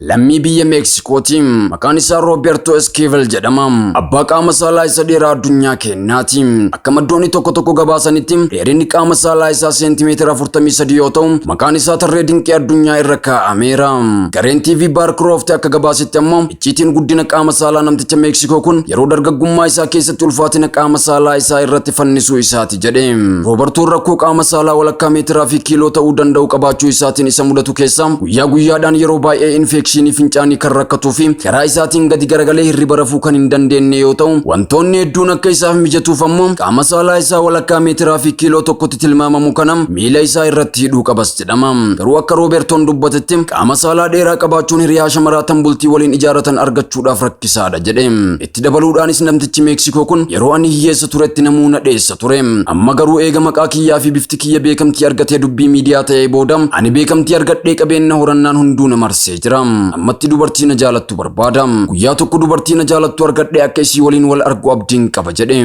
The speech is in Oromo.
Lammii biyya Meeksikootiin maqaan isaa Rooberto Esquivel jedhama. Abbaa qaama saalaa isa dheeraa addunyaa keenyaati. Akka maddoonni tokko gabaasanitti dheerinni qaama saalaa isaa seentimeetira 43 yoo ta'u, maqaan isaa tarree dinqii addunyaa irra kaa'ameera. Gareen TV Barcroft akka gabaasetti ammoo icciitiin guddina qaama saalaa namticha Meeksikoo kun yeroo dargaggummaa isaa keessatti ulfaatina qaama saalaa isaa irratti fannisuu isaati jedhe. Roobertoon rakkoo qaama saalaa walakkaa meetiraa fi kiiloo ta'uu danda'u qabaachuu isaatiin isa mudatu keessa guyyaa guyyaadhaan yeroo baay'ee infekshinii fincaanii kan rakkatuu fi karaa isaatiin gadi garagalee hirriba rafuu kan hin dandeenye yoo ta'u, wantoonni hedduun akka isaaf mijatuuf ammoo qaama saalaa isaa walakkaa meetiraa fi kiiloo tokkotti tilmaamamu kana miila isaa irratti hidhuu qabas jedhama. Garuu akka Roobertoon dubbatetti qaama saalaa dheeraa qabaachuun hiriyaa shamaraa tan bultii waliin ijaaratan argachuudhaaf rakkisaadha jedhe. Itti dabaluudhaanis namtichi Meeksikoo kun yeroo ani hiyyeessa turetti namuu nadheessa ture. Amma garuu eega maqaa kiyyaa fi bifti kiyya beekamtii argatee dubbii miidiyaa ta'ee booda ani beekamtii argadhee qabeenya horannaan hunduu na marsee jira. Ammatti dubartii na jaalattu barbaada. Guyyaa tokko dubartii na jaalattu argadhee akka isii waliin wal argu abdiin qaba jedhe.